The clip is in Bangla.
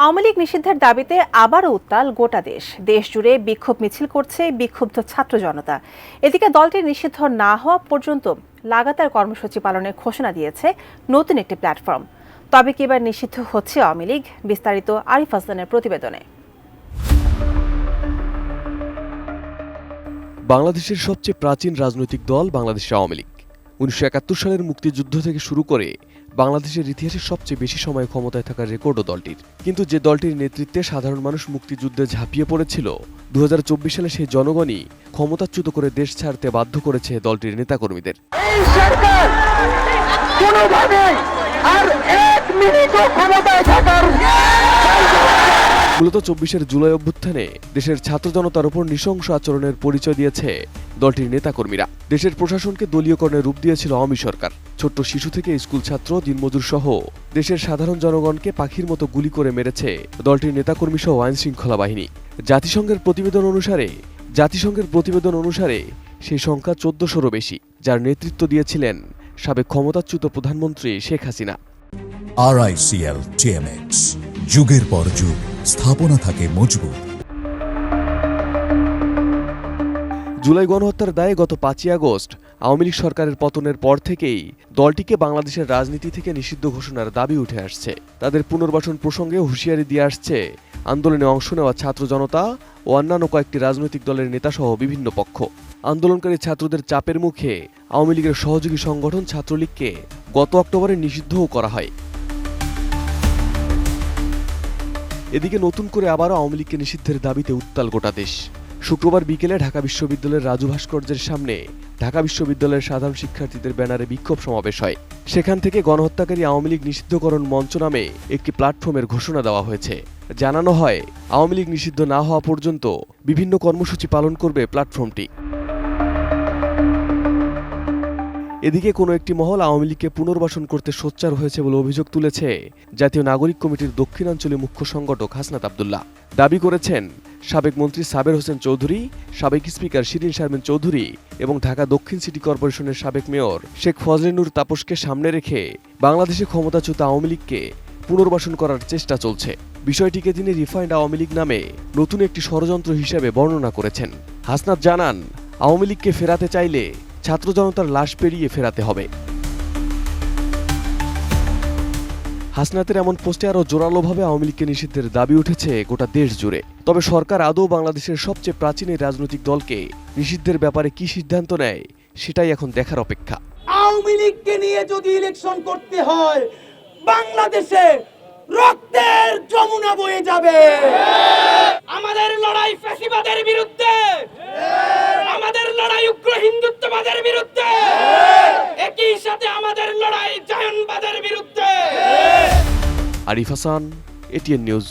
আওয়ামী লীগ নিষিদ্ধের দাবিতে আবারও উত্তাল গোটা দেশ। দেশ জুড়ে বিক্ষোভ মিছিল করছে বিক্ষুব্ধ ছাত্র জনতা। এদিকে দলটি নিষিদ্ধ না হওয়া পর্যন্ত লাগাতার কর্মসূচি পালনের ঘোষণা দিয়েছে নতুন একটি প্ল্যাটফর্ম। তবে কি এবার নিষিদ্ধ হচ্ছে আওয়ামী লীগ? বিস্তারিত আরিফ হাসানের প্রতিবেদনে। বাংলাদেশের সবচেয়ে প্রাচীন রাজনৈতিক দল বাংলাদেশ আওয়ামী লীগ ১৯৭১ সালের মুক্তিযুদ্ধ থেকে শুরু করে বাংলাদেশের ইতিহাসে সবচেয়ে বেশি সময় ক্ষমতায় থাকার রেকর্ডও দলটির। কিন্তু যে দলটির নেতৃত্বে সাধারণ মানুষ মুক্তিযুদ্ধে ঝাঁপিয়ে পড়েছিল, ২০২৪ সালে সেই জনগণই ক্ষমতাচ্যুত করে দেশ ছাড়তে বাধ্য করেছে দলটির নেতাকর্মীদের। এই সরকার কোনোভাবেই আর এক মিনিটও ক্ষমতায় থাকার মূলত ২৪ জুলাই অভ্যুত্থানে দেশের ছাত্র জনতার উপর নৃশংস আচরণের পরিচয় দিয়েছে দলটির নেতাকর্মীরা। দেশের প্রশাসনকে দলীয়করণের রূপ দিয়েছিল আওয়ামী সরকার। ছোট্ট শিশু থেকে স্কুল ছাত্র, দিনমজুর সহ দেশের সাধারণ জনগণকে পাখির মতো গুলি করে মেরেছে দলটির নেতাকর্মী সহ আইন শৃঙ্খলা বাহিনী। জাতিসংঘের প্রতিবেদন অনুসারে সেই সংখ্যা ১৪০০রও বেশি, যার নেতৃত্ব দিয়েছিলেন সাবেক ক্ষমতাচ্যুত প্রধানমন্ত্রী শেখ হাসিনা। RICL TMX, যুগের পর যুগ স্থাপনা থাকে মজবুত। জুলাই গণহত্যার দায়ে গত ৫ই আগস্ট আওয়ামী লীগ সরকারের পতনের পর থেকেই দলটিকে বাংলাদেশের রাজনীতি থেকে নিষিদ্ধ ঘোষণার দাবি উঠে আসছে। তাদের পুনর্বাসন প্রসঙ্গে হুঁশিয়ারি দিয়ে আসছে আন্দোলনে অংশ নেওয়া ছাত্র জনতা ও অন্যান্য কয়েকটি রাজনৈতিক দলের নেতাসহ বিভিন্ন পক্ষ। আন্দোলনকারী ছাত্রদের চাপের মুখে আওয়ামী লীগের সহযোগী সংগঠন ছাত্রলীগকে গত অক্টোবরে নিষিদ্ধও করা হয়। এদিকে নতুন করে আবারও আওয়ামী লীগকে নিষিদ্ধের দাবিতে উত্তাল গোটা দেশ। শুক্রবার বিকেলে ঢাকা বিশ্ববিদ্যালয়ের রাজু ভাস্কর্যের সামনে ঢাকা বিশ্ববিদ্যালয়ের সাধারণ শিক্ষার্থীদের ব্যানারে বিক্ষোভ সমাবেশ হয়। সেখান থেকে গণহত্যাকারী আওয়ামী লীগ নিষিদ্ধকরণ মঞ্চ নামে একটি প্ল্যাটফর্মের ঘোষণা দেওয়া হয়েছে। জানানো হয়, আওয়ামী লীগ নিষিদ্ধ না হওয়া পর্যন্ত বিভিন্ন কর্মসূচি পালন করবে প্ল্যাটফর্মটি। এদিকে কোনো একটি মহল আওয়ামী লীগকে পুনর্বাসন করতে সোচ্চার হয়েছে বলে অভিযোগ তুলেছে জাতীয় নাগরিক কমিটির দক্ষিণাঞ্চলীয় মুখ্য সংগঠক হাসনাত আব্দুল্লাহ। দাবি করেছেন, সাবেক মন্ত্রী সাবের হোসেন চৌধুরী, সাবেক স্পিকার শিরিন শারমিন চৌধুরী এবং ঢাকা দক্ষিণ সিটি কর্পোরেশনের সাবেক মেয়র শেখ ফজলেনুর তাপসকে সামনে রেখে বাংলাদেশে ক্ষমতাচ্যুত আওয়ামী লীগকে পুনর্বাসন করার চেষ্টা চলছে। বিষয়টিকে তিনি রিফাইন্ড আওয়ামী লীগ নামে নতুন একটি ষড়যন্ত্র হিসেবে বর্ণনা করেছেন। হাসনাত জানান, আওয়ামী লীগকে ফেরাতে চাইলে ছাত্র জনতার লাশ পেরিয়ে ফেরাতে হবে। হাসনাতের এমন পোস্টে আরও জোরালোভাবে আওয়ামী লীগকে নিষিদ্ধের দাবি উঠেছে গোটা দেশ জুড়ে। তবে সরকার আদৌ বাংলাদেশের সবচেয়ে প্রাচীন এই রাজনৈতিক দলকে নিষিদ্ধের ব্যাপারে কি সিদ্ধান্ত নেয়, সেটাই এখন দেখার অপেক্ষা। আওয়ামী লীগকে নিয়ে যদি ইলেকশন করতে হয়, বাংলাদেশে রক্তের যমুনা বয়ে যাবে। আমাদের লড়াই ফ্যাসিবাদের বিরুদ্ধে, আমাদের লড়াই উগ্র হিন্দুত্ববাদের বিরুদ্ধে, একই সাথে আমাদের লড়াই জায়নবাদের বিরুদ্ধে। Arif Hasan, ATN news.